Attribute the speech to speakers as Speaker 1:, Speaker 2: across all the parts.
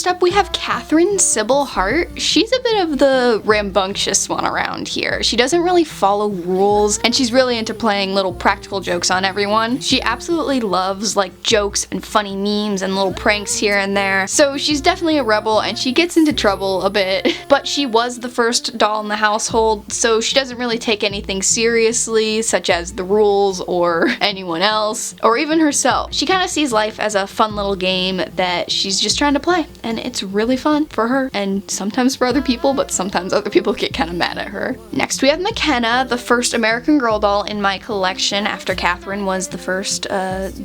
Speaker 1: Next up we have Catherine Sybil Hart. She's a bit of the rambunctious one around here. She doesn't really follow rules, and she's really into playing little practical jokes on everyone. She absolutely loves like jokes and funny memes and little pranks here and there. So she's definitely a rebel, and she gets into trouble a bit. But she was the first doll in the household, so she doesn't really take anything seriously, such as the rules or anyone else, or even herself. She kind of sees life as a fun little game that she's just trying to play, and it's really fun for her, and sometimes for other people, but sometimes other people get kind of mad at her. Next we have McKenna, the first American Girl doll in my collection after Catherine was the first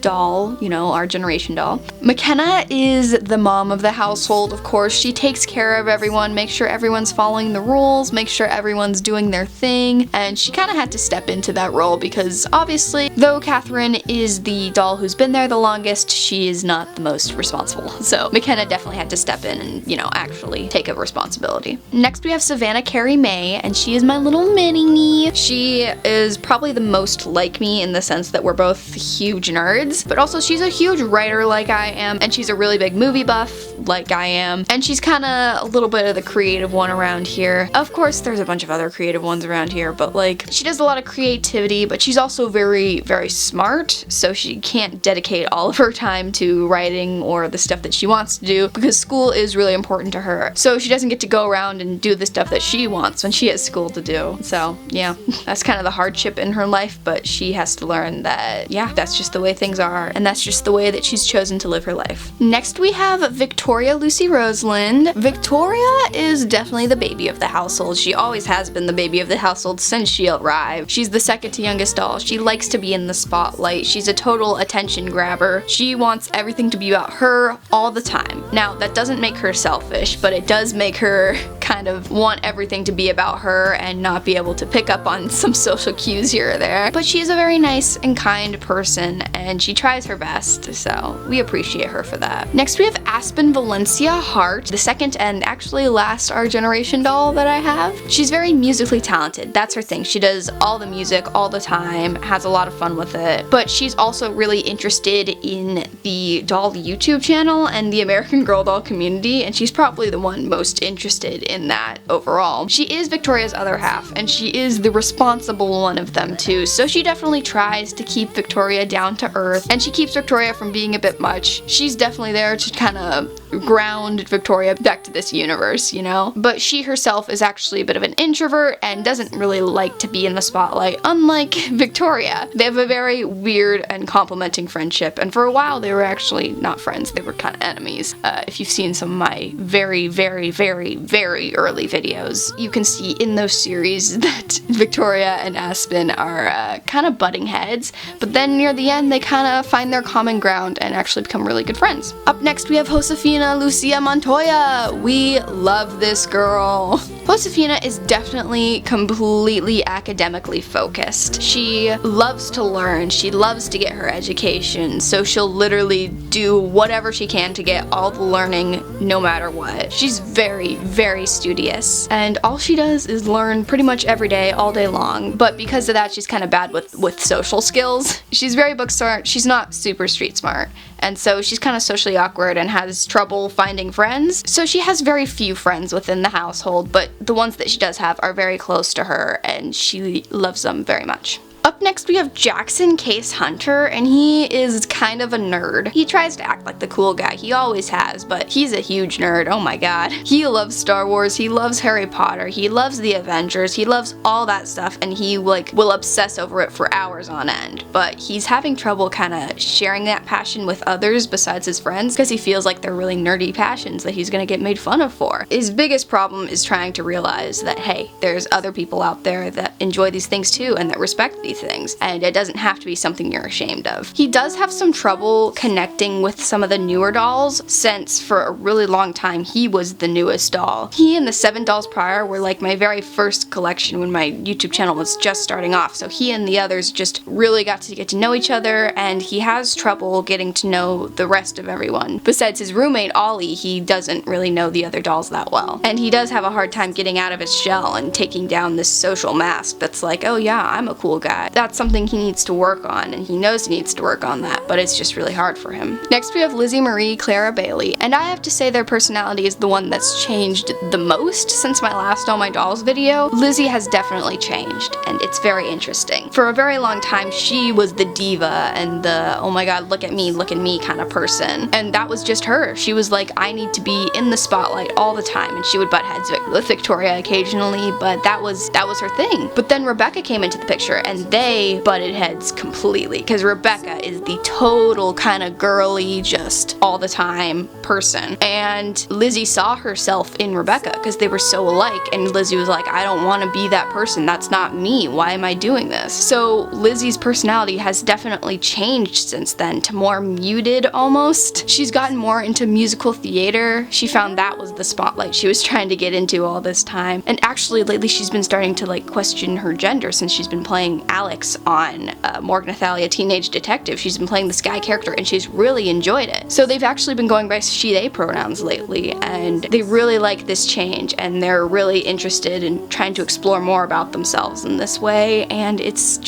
Speaker 1: doll, you know, our generation doll. McKenna is the mom of the household, of course. She takes care of everyone, makes sure everyone's following the rules, makes sure everyone's doing their thing, and she kind of had to step into that role because obviously, though Catherine is the doll who's been there the longest, she is not the most responsible. So McKenna definitely had to step in and, you know, actually take a responsibility. Next we have Savannah Carrie May, and she is my little mini-me. She is probably the most like me in the sense that we're both huge nerds, but also she's a huge writer like I am, and she's a really big movie buff like I am, and she's kind of a little bit of the creative one around here. Of course, there's a bunch of other creative ones around here, but like, she does a lot of creativity, but she's also very, very smart, so she can't dedicate all of her time to writing or the stuff that she wants to do because school is really important to her. So she doesn't get to go around and do the stuff that she wants when she has school to do. So yeah, that's kind of the hardship in her life, but she has to learn that, yeah, that's just the way things are, and that's just the way that she's chosen to live her life. Next we have Victoria Lucy Roseland. Victoria is definitely the baby of the household. She always has been the baby of the household since she arrived. She's the second to youngest doll. She likes to be in the spotlight. She's a total attention grabber. She wants everything to be about her all the time. Now, that doesn't make her selfish, but it does make her kind of want everything to be about her and not be able to pick up on some social cues here or there. But she's a very nice and kind person, and she tries her best, so we appreciate her for that. Next we have Aspen Valencia Hart, the second and actually last Our Generation doll that I have. She's very musically talented. That's her thing. She does all the music all the time, has a lot of fun with it, but she's also really interested in the doll YouTube channel and the American Girl doll community, and she's probably the one most interested in that overall. She is Victoria's other half, and she is the responsible one of them too, so she definitely tries to keep Victoria down to earth, and she keeps Victoria from being a bit much. She's definitely there to kind of ground Victoria back to this universe, you know? But she herself is actually a bit of an introvert and doesn't really like to be in the spotlight, unlike Victoria. They have a very weird and complimenting friendship, and for a while they were actually not friends, they were kind of enemies. If you've seen some of my very, very, very, very early videos, you can see in those series that Victoria and Aspen are kind of butting heads, but then near the end they kind of find their common ground and actually become really good friends. Up next we have Josefina Lucia Montoya. We love this girl. Josefina is definitely completely academically focused. She loves to learn, she loves to get her education, so she'll literally do whatever she can to get all the learning no matter what. She's very, very studious, and all she does is learn pretty much every day, all day long, but because of that she's kind of bad with social skills. She's very book smart, she's not super street smart, and so she's kind of socially awkward and has trouble finding friends. So she has very few friends within the household, but the ones that she does have are very close to her, and she loves them very much. Up next we have Jackson Case Hunter, and he is kind of a nerd. He tries to act like the cool guy, he always has, but he's a huge nerd, oh my god. He loves Star Wars, he loves Harry Potter, he loves the Avengers, he loves all that stuff, and he like will obsess over it for hours on end. But he's having trouble kind of sharing that passion with others besides his friends because he feels like they're really nerdy passions that he's gonna get made fun of for. His biggest problem is trying to realize that, hey, there's other people out there that enjoy these things too and that respect these things, and it doesn't have to be something you're ashamed of. He does have some trouble connecting with some of the newer dolls, since for a really long time he was the newest doll. He and the 7 dolls prior were like my very first collection when my YouTube channel was just starting off, so he and the others just really got to get to know each other, and he has trouble getting to know the rest of everyone. Besides his roommate Ollie, he doesn't really know the other dolls that well, and he does have a hard time getting out of his shell and taking down this social mask that's like, oh yeah, I'm a cool guy. that that's something he needs to work on, and he knows he needs to work on that, but it's just really hard for him. Next we have Lizzie Marie, Clara Bailey, and I have to say their personality is the one that's changed the most since my last All My Dolls video. Lizzie has definitely changed, and it's very interesting. For a very long time, she was the diva and the, oh my god, look at me kind of person, and that was just her. She was like, I need to be in the spotlight all the time, and she would butt heads with Victoria occasionally, but that was her thing. But then Rebecca came into the picture, and they butted heads completely, because Rebecca is the total kind of girly, just all the time person, and Lizzie saw herself in Rebecca because they were so alike, and Lizzie was like, I don't want to be that person, that's not me, why am I doing this? So Lizzie's personality has definitely changed since then to more muted almost. She's gotten more into musical theater. She found that was the spotlight she was trying to get into all this time, and actually lately she's been starting to like question her gender since she's been playing Alex on Morgan Thalia Teenage Detective. She's been playing this guy character and she's really enjoyed it. So they've actually been going by she/they pronouns lately, and they really like this change, and they're really interested in trying to explore more about themselves in this way, and it's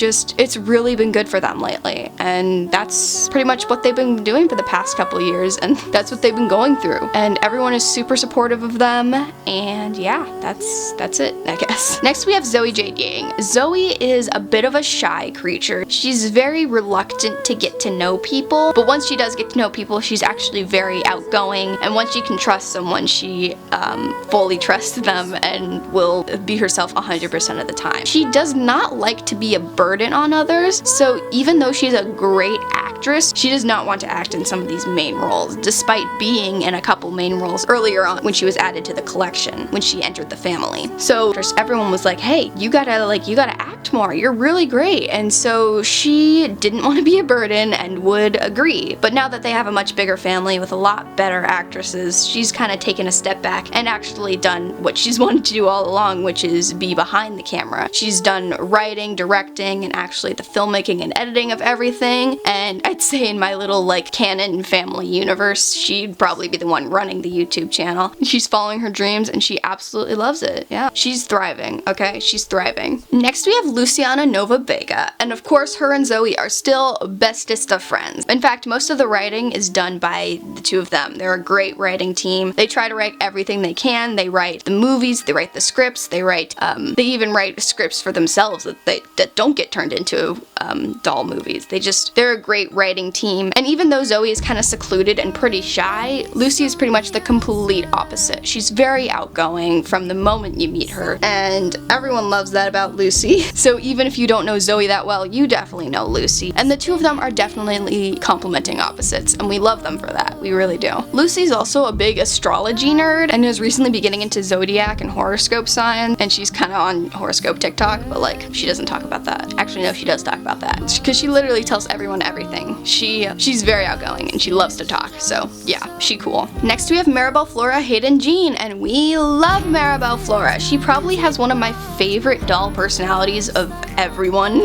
Speaker 1: really been good for them lately, and that's pretty much what they've been doing for the past couple years, and that's what they've been going through, and everyone is super supportive of them, and yeah, that's it, I guess. Next we have Zoe Jade Yang. Zoe is a bit of a shy creature. She's very reluctant to get to know people, but once she does get to know people, she's actually very outgoing, and once she can trust someone, she fully trusts them and will be herself 100% of the time. She does not like to be a burden on others, so even though she's a great actress, she does not want to act in some of these main roles, despite being in a couple main roles earlier on when she was added to the collection, when she entered the family. So just everyone was like, hey, you gotta act more, you're really great, and so she didn't want to be a burden and would agree. But now that they have a much bigger family with a lot better actresses, she's kind of taken a step back and actually done what she's wanted to do all along, which is be behind the camera. She's done writing, directing, and actually the filmmaking and editing of everything, and I'd say in my little like canon family universe, she'd probably be the one running the YouTube channel. She's following her dreams and she absolutely loves it. Yeah, she's thriving, okay? She's thriving. Next we have Luciana Nova Vega, and of course her and Zoe are still bestest of friends. In fact, most of the writing is done by the two of them. They're a great writing team. They try to write everything they can. They write the movies, they write the scripts, they even write scripts for themselves that don't get turned into doll movies. They're a great writing team, and even though Zoe is kind of secluded and pretty shy, Lucy is pretty much the complete opposite. She's very outgoing from the moment you meet her, and everyone loves that about Lucy. So even if you don't know Zoe that well, you definitely know Lucy, and the two of them are definitely complementing opposites, and we love them for that. We really do. Lucy's also a big astrology nerd and has recently been getting into zodiac and horoscope signs, and she's kind of on horoscope TikTok, but like she doesn't talk about that. Actually, no, she does talk about that because she literally tells everyone everything. She's very outgoing and she loves to talk, so yeah, she cool. Next we have Maribel Flora Hayden Jean, and we love Maribel Flora. She probably has one of my favorite doll personalities of everyone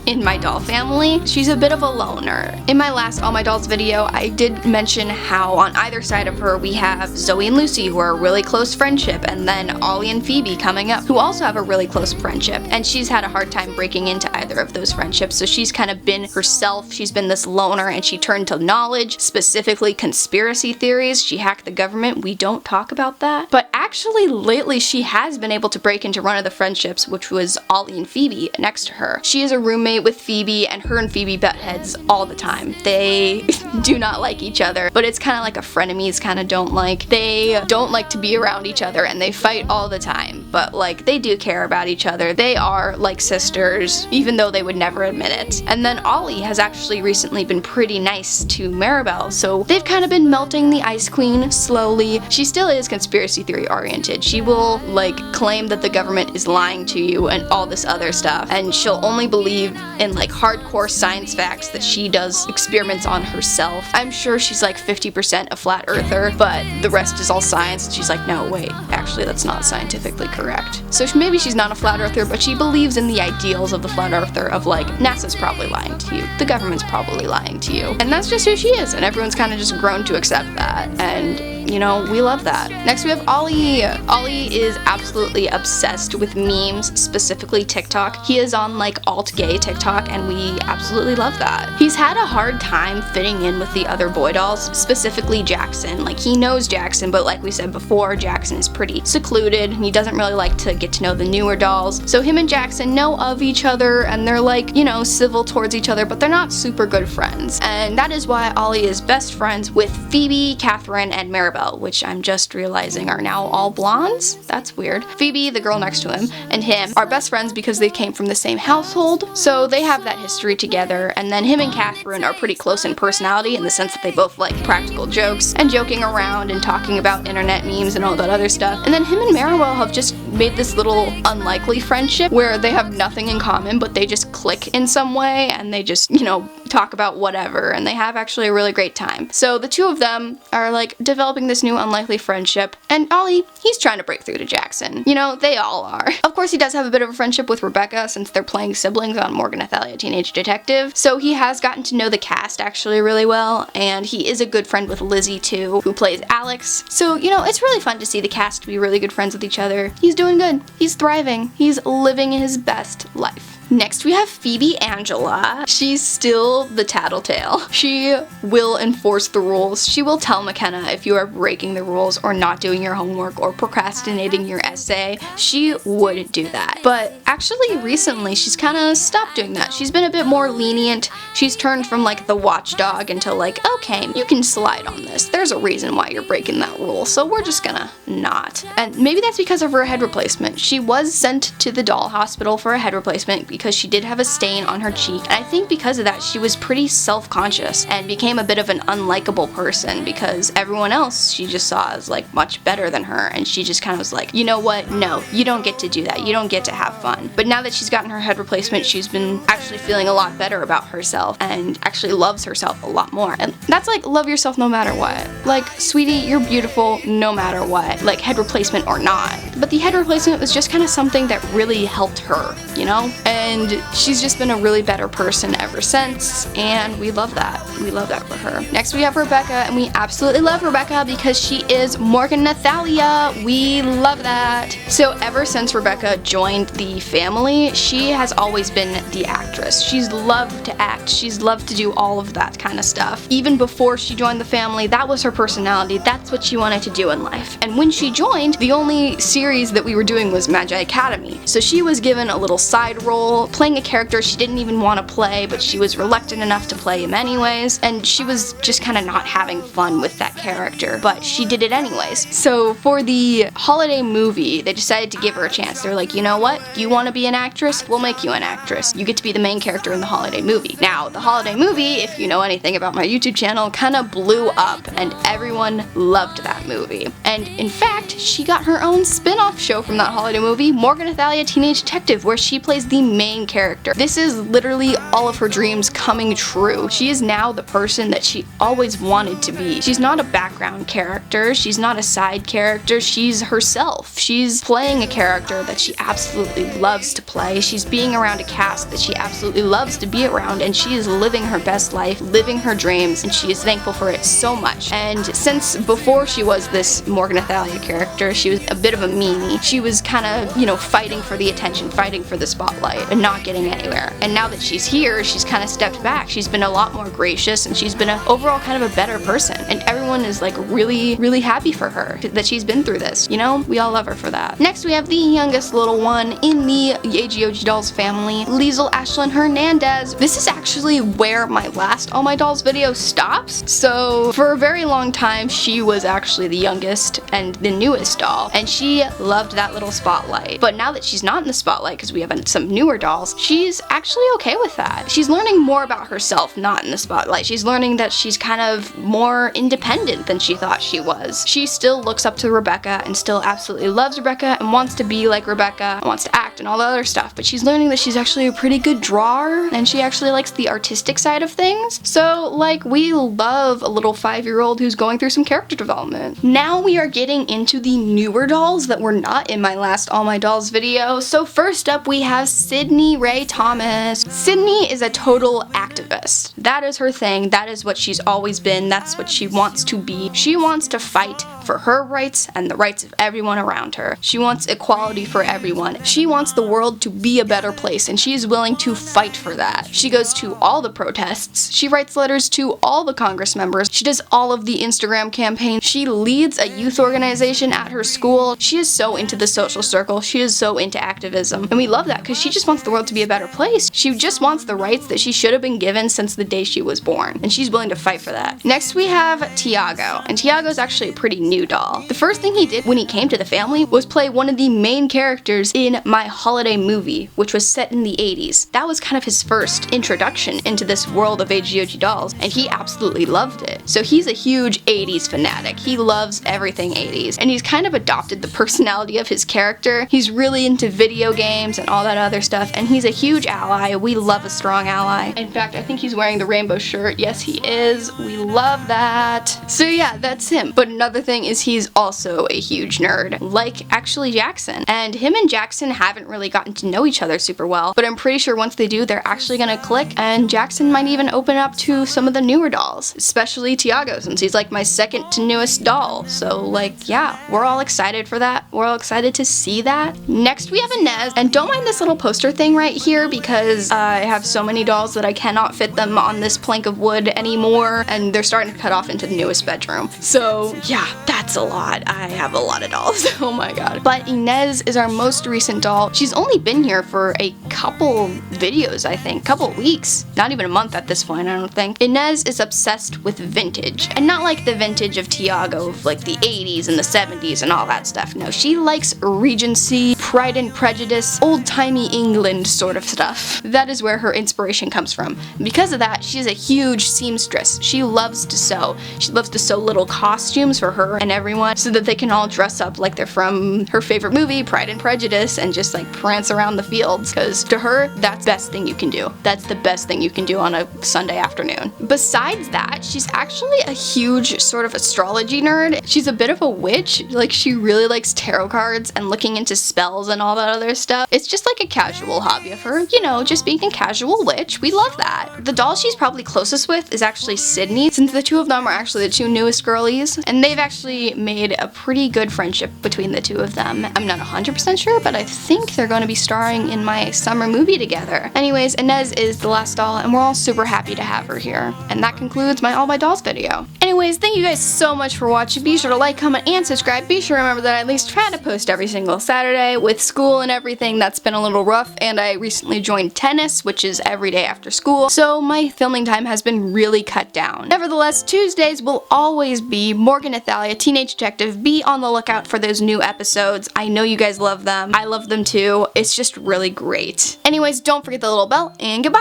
Speaker 1: in my doll family. She's a bit of a loner. In my last All My Dolls video, I did mention how on either side of her we have Zoe and Lucy, who are a really close friendship, and then Ollie and Phoebe coming up, who also have a really close friendship, and she's had a hard time breaking into either of those friendships, so she's kind of been herself. She's been this loner, and she turned to knowledge, specifically conspiracy theories. She hacked the government. We don't talk about that, but actually lately she has been able to break into one of the friendships, which was Ollie and Phoebe next to her. She is a roommate with Phoebe, and her and Phoebe butt heads all the time. They do not like each other, but it's kind of like a frenemies kind of don't like. They don't like to be around each other, and they fight all the time, but like they do care about each other. They are like sisters, even though they would never admit it. And then Ollie has actually recently been pretty nice to Maribel, so they've kind of been melting the Ice Queen slowly. She still is conspiracy theory oriented. She will like claim that the government is lying to you and all this other stuff, and she'll only believe in like hardcore science facts that she does experiments on herself. I'm sure she's like 50% a flat earther, but the rest is all science, and she's like, no, wait, actually that's not scientifically correct. So maybe she's not a flat earther, but she believes in the ideals of the flat earther of like, NASA's probably lying to you, the government's probably lying to you, and that's just who she is, and everyone's kind of just grown to accept that, and you know, we love that. Next we have Ollie. Ollie is absolutely obsessed with memes, specifically TikTok. He is on like alt-gay TikTok, and we absolutely love that. He's had a hard time fitting in with the other boy dolls, specifically Jackson. Like, he knows Jackson, but like we said before, Jackson is pretty secluded and he doesn't really like to get to know the newer dolls. So him and Jackson know of each other, and they're like, you know, civil towards each other, but they're not super good friends. And that is why Ollie is best friends with Phoebe, Catherine, and Maribel, which I'm just realizing are now all blondes. That's weird. Phoebe, the girl next to him, and him are best friends because they came from the same household, so they have that history together. And then him and Catherine are pretty close in personality in the sense that they both like practical jokes and joking around and talking about internet memes and all that other stuff. And then him and Maribel have just made this little unlikely friendship where they have nothing in common, but they just click in some way, and they just, you know, talk about whatever, and they have actually a really great time. So the two of them are like developing this new unlikely friendship, and Ollie, he's trying to break through to Jackson. You know, they all are. Of course, he does have a bit of a friendship with Rebecca since they're playing siblings on Morgan and Thalia Teenage Detective, so he has gotten to know the cast actually really well, and he is a good friend with Lizzie too, who plays Alex. So, you know, it's really fun to see the cast be really good friends with each other. He's doing good. He's thriving. He's living his best life. Next we have Phoebe Angela. She's still the tattletale. She will enforce the rules. She will tell McKenna if you are breaking the rules or not doing your homework or procrastinating your essay. She would do that. But actually recently she's kind of stopped doing that. She's been a bit more lenient. She's turned from like the watchdog into like, okay, you can slide on this. There's a reason why you're breaking that rule, so we're just gonna not. And maybe that's because of her head replacement. She was sent to the doll hospital for a head replacement because she did have a stain on her cheek, and I think because of that she was pretty self-conscious and became a bit of an unlikable person because everyone else she just saw as like much better than her, and she just kind of was like, you know what, no, you don't get to do that, you don't get to have fun. But now that she's gotten her head replacement, she's been actually feeling a lot better about herself and actually loves herself a lot more. And that's like, love yourself no matter what. Like, sweetie, you're beautiful no matter what, like head replacement or not. But the head replacement was just kind of something that really helped her, you know? And she's just been a really better person ever since, and we love that. We love that for her. Next we have Rebecca, and we absolutely love Rebecca because she is Morgan Nathalia. We love that. So ever since Rebecca joined the family, she has always been the actress. She's loved to act. She's loved to do all of that kind of stuff. Even before she joined the family, that was her personality. That's what she wanted to do in life. And when she joined, the only series that we were doing was Magi Academy. So she was given a little side role, playing a character she didn't even want to play, but she was reluctant enough to play him anyways, and she was just kind of not having fun with that character, but she did it anyways. So for the holiday movie, they decided to give her a chance. They're like, you know what? You want to be an actress? We'll make you an actress. You get to be the main character in the holiday movie. Now, the holiday movie, if you know anything about my YouTube channel, kind of blew up, and everyone loved that movie. And in fact, she got her own spin-off show from that holiday movie, Morgan and Thalia Teenage Detective, where she plays the main character. This is literally all of her dreams coming true. She is now the person that she always wanted to be. She's not a background character. She's not a side character. She's herself. She's playing a character that she absolutely loves to play. She's being around a cast that she absolutely loves to be around, and she is living her best life, living her dreams, and she is thankful for it so much. And since before she was this Morgan Nathalia character, she was a bit of a meanie. She was kind of, you know, fighting for the attention, fighting for the spotlight, and not getting anywhere. And now that she's here, she's kind of stepped back. She's been a lot more gracious, and she's been overall kind of a better person. And everyone is like really, really happy for her that she's been through this. You know, we all love her for that. Next, we have the youngest little one in the AGOG Dolls family, Liesel Ashlyn Hernandez. This is actually where my last All My Dolls video stops. So for a very long time, she was actually the youngest and the newest doll, and she loved that little spotlight. But now that she's not in the spotlight, because we have some newer dolls, she's actually okay with that. She's learning more about herself, not in the spotlight. She's learning that she's kind of more independent than she thought she was. She still looks up to Rebecca and still absolutely loves Rebecca and wants to be like Rebecca, and wants to act and all the other stuff, but she's learning that she's actually a pretty good drawer, and she actually likes the artistic side of things. So, like, we love a little 5-year-old who's going through some character development. Now we are getting into the newer dolls that were not in my last All My Dolls video. So first up, we have Sydney Ray Thomas. Sydney is a total activist. That is her thing. That is what she's always been. That's what she wants to be. She wants to fight up for her rights and the rights of everyone around her. She wants equality for everyone. She wants the world to be a better place, and she is willing to fight for that. She goes to all the protests. She writes letters to all the Congress members. She does all of the Instagram campaigns. She leads a youth organization at her school. She is so into the social circle. She is so into activism. And we love that because she just wants the world to be a better place. She just wants the rights that she should have been given since the day she was born. And she's willing to fight for that. Next we have Thiago. And Thiago's actually a pretty new doll. The first thing he did when he came to the family was play one of the main characters in My Holiday Movie, which was set in the 80s. That was kind of his first introduction into this world of AGOG dolls, and he absolutely loved it. So he's a huge 80s fanatic. He loves everything 80s, and he's kind of adopted the personality of his character. He's really into video games and all that other stuff, and he's a huge ally. We love a strong ally. In fact, I think he's wearing the rainbow shirt. Yes, he is. We love that. So yeah, that's him. But another thing is he's also a huge nerd, like actually Jackson. And him and Jackson haven't really gotten to know each other super well, but I'm pretty sure once they do, they're actually gonna click, and Jackson might even open up to some of the newer dolls, especially Thiago, since he's like my second to newest doll. So like, yeah, we're all excited for that. We're all excited to see that. Next we have Inez, and don't mind this little poster thing right here because I have so many dolls that I cannot fit them on this plank of wood anymore, and they're starting to cut off into the newest bedroom. So yeah, that's a lot. I have a lot of dolls. Oh my god. But Inez is our most recent doll. She's only been here for a couple videos, I think, couple weeks, not even a month at this point, I don't think. Inez is obsessed with vintage, and not like the vintage of Thiago, of like the 80s and the 70s and all that stuff. No, she likes Regency, Pride and Prejudice, old-timey England sort of stuff. That is where her inspiration comes from. And because of that, she's a huge seamstress. She loves to sew. She loves to sew little costumes for her and everyone so that they can all dress up like they're from her favorite movie, Pride and Prejudice, and just like prance around the fields, because to her, that's the best thing you can do. That's the best thing you can do on a Sunday afternoon. Besides that, she's actually a huge sort of astrology nerd. She's a bit of a witch. Like, she really likes tarot cards and looking into spells and all that other stuff. It's just like a casual hobby of her, you know, just being a casual witch. We love that. The doll she's probably closest with is actually Sydney, since the two of them are actually the two newest girlies, and they've actually made a pretty good friendship between the two of them. I'm not 100% sure, but I think they're going to be starring in my summer movie together. Anyways, Inez is the last doll, and we're all super happy to have her here. And that concludes my All My Dolls video. Anyways, thank you guys so much for watching. Be sure to like, comment, and subscribe. Be sure to remember that I at least try to post every single Saturday. With school and everything, that's been a little rough, and I recently joined tennis, which is every day after school, so my filming time has been really cut down. Nevertheless, Tuesdays will always be Morgan Athalia, Teenage Detective. Be on the lookout for those new episodes. I know you guys love them. I love them too. It's just really great. Anyways, don't forget the little bell, and goodbye!